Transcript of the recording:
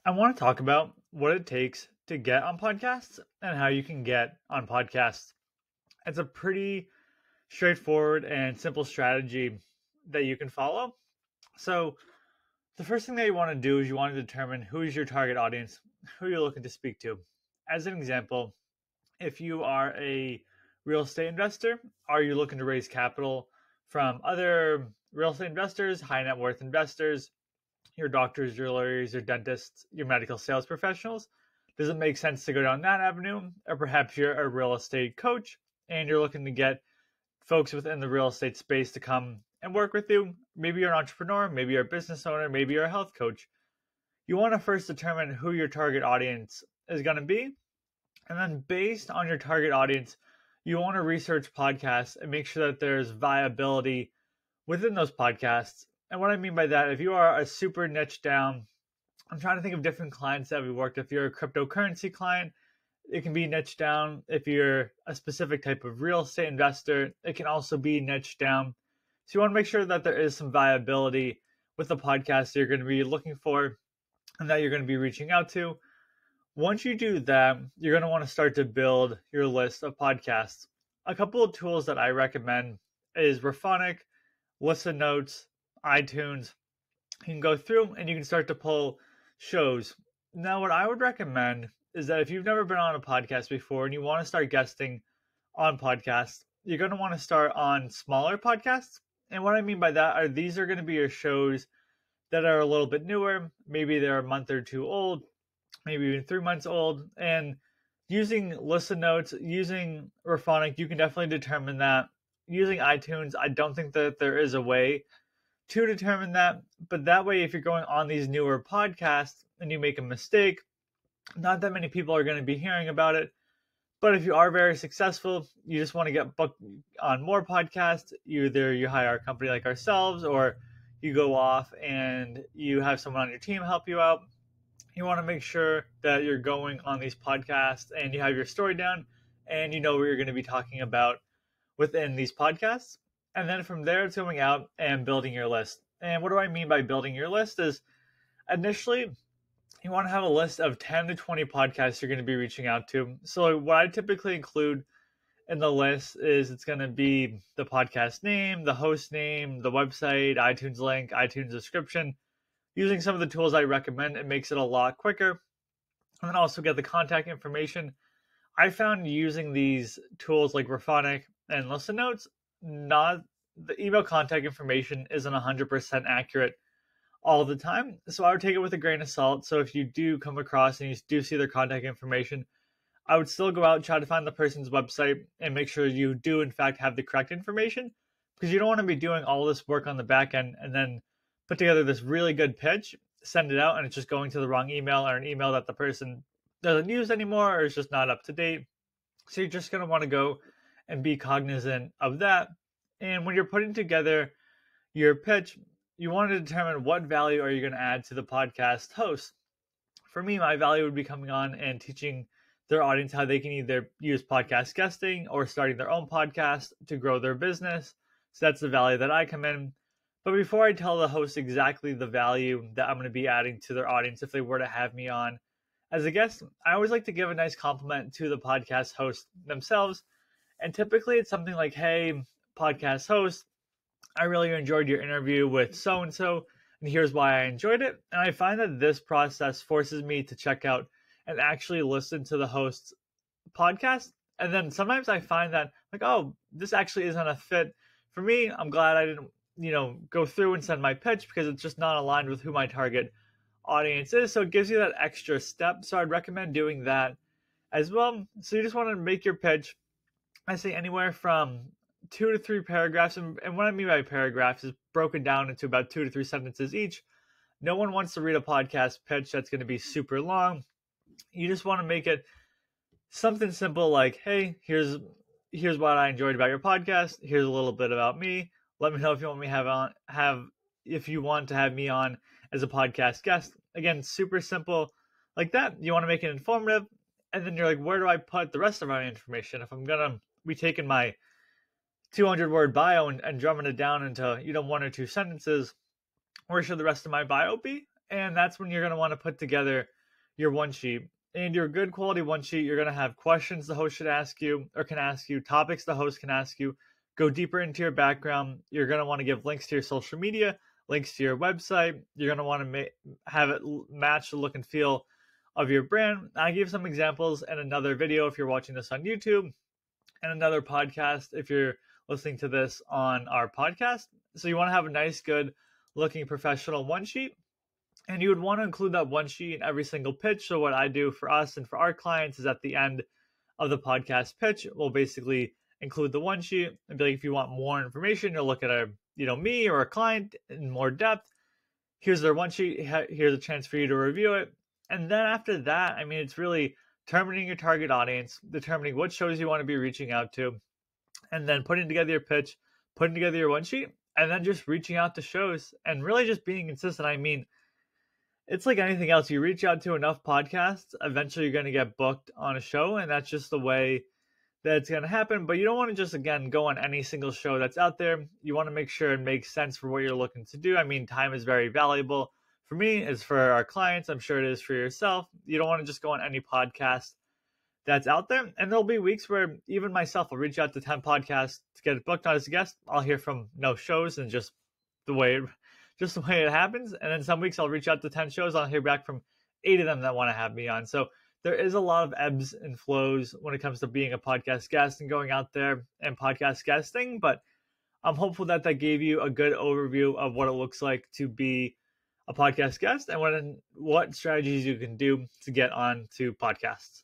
I want to talk about what it takes to get on podcasts and how you can get on podcasts. It's a pretty straightforward and simple strategy that you can follow. So, the first thing that you want to do is you want to determine who is your target audience, who you're looking to speak to. As an example, if you are a real estate investor, are you looking to raise capital from other real estate investors, high net worth investors, your doctors, your lawyers, your dentists, your medical sales professionals? Does it make sense to go down that avenue? Or perhaps you're a real estate coach and you're looking to get folks within the real estate space to come and work with you. Maybe you're an entrepreneur, maybe you're a business owner, maybe you're a health coach. You want to first determine who your target audience is going to be. And then, based on your target audience, you want to research podcasts and make sure that there's viability within those podcasts. And what I mean by that, if you are a super niche down, I'm trying to think of different clients that we worked with. If you're a cryptocurrency client, it can be niche down. If you're a specific type of real estate investor, it can also be niche down. So you want to make sure that there is some viability with the podcast that you're going to be looking for and that you're going to be reaching out to. Once you do that, you're going to want to start to build your list of podcasts. A couple of tools that I recommend is Raphonic, Listen Notes, iTunes. You can go through and you can start to pull shows. Now, what I would recommend is that if you've never been on a podcast before and you want to start guesting on podcasts, you're going to want to start on smaller podcasts. And what I mean by that are these are going to be your shows that are a little bit newer. Maybe they're a month or two old, maybe even 3 months old. And using Listen Notes, using Raphonic, you can definitely determine that. Using iTunes, I don't think that there is a way to determine that. But that way, if you're going on these newer podcasts and you make a mistake, not that many people are going to be hearing about it. But if you are very successful, you just want to get booked on more podcasts, either you hire a company like ourselves or you go off and you have someone on your team help you out. You want to make sure that you're going on these podcasts and you have your story down and you know what you're going to be talking about within these podcasts. And then from there, it's going out and building your list. And what do I mean by building your list is initially, you want to have a list of 10 to 20 podcasts you're going to be reaching out to. So what I typically include in the list is it's going to be the podcast name, the host name, the website, iTunes link, iTunes description. Using some of the tools I recommend, it makes it a lot quicker. And then also get the contact information. I found using these tools like Raphonic and Listen Notes, not the email contact information isn't 100% accurate all the time. So I would take it with a grain of salt. So if you do come across and you do see their contact information, I would still go out and try to find the person's website and make sure you do in fact have the correct information, because you don't want to be doing all this work on the back end and then put together this really good pitch, send it out, and it's just going to the wrong email or an email that the person doesn't use anymore or is just not up to date. So you're just going to want to go and be cognizant of that. And when you're putting together your pitch, you want to determine what value are you going to add to the podcast host. For me, my value would be coming on and teaching their audience how they can either use podcast guesting or starting their own podcast to grow their business. So that's the value that I come in. But before I tell the host exactly the value that I'm going to be adding to their audience if they were to have me on as a guest, I always like to give a nice compliment to the podcast host themselves. And typically it's something like, hey, podcast host, I really enjoyed your interview with so-and-so, and here's why I enjoyed it. And I find that this process forces me to check out and actually listen to the host's podcast. And then sometimes I find that, like, oh, this actually isn't a fit for me. I'm glad I didn't, go through and send my pitch because it's just not aligned with who my target audience is. So it gives you that extra step. So I'd recommend doing that as well. So you just want to make your pitch, I say anywhere from 2 to 3 paragraphs. And what I mean by paragraphs is broken down into about 2 to 3 sentences each. No one wants to read a podcast pitch that's going to be super long. You just want to make it something simple like, hey, here's what I enjoyed about your podcast. Here's a little bit about me. Let me know if you want me if you want to have me on as a podcast guest. Again, super simple like that. You want to make it informative. And then you're like, where do I put the rest of my information? If I'm going to be taking my 200-word bio and drumming it down into 1 or 2 sentences, where should the rest of my bio be? And that's when you're going to want to put together your one sheet. And your good quality one sheet, you're going to have questions the host should ask you or can ask you, topics the host can ask you, go deeper into your background. You're going to want to give links to your social media, links to your website. You're going to want to have it match the look and feel of your brand. I give some examples in another video if you're watching this on YouTube, and another podcast if you're listening to this on our podcast. So you want to have a nice, good looking professional one sheet. And you would want to include that one sheet in every single pitch. So what I do for us and for our clients is at the end of the podcast pitch, we'll basically include the one sheet and be like, if you want more information, you'll look at me or a client in more depth. Here's their one sheet. Here's a chance for you to review it. And then after that, I mean, it's really determining your target audience, determining what shows you want to be reaching out to, and then putting together your pitch, putting together your one sheet, and then just reaching out to shows and really just being consistent. I mean, it's like anything else. You reach out to enough podcasts, eventually you're going to get booked on a show, and that's just the way that it's going to happen. But you don't want to just, again, go on any single show that's out there. You want to make sure it makes sense for what you're looking to do. I mean, time is very valuable. For me, it's for our clients. I'm sure it is for yourself. You don't want to just go on any podcast that's out there. And there'll be weeks where even myself will reach out to 10 podcasts to get booked on as a guest. I'll hear from no shows, and just the way it happens. And then some weeks I'll reach out to 10 shows. I'll hear back from 8 of them that want to have me on. So there is a lot of ebbs and flows when it comes to being a podcast guest and going out there and podcast guesting. But I'm hopeful that gave you a good overview of what it looks like to be a podcast guest and what strategies you can do to get on to podcasts.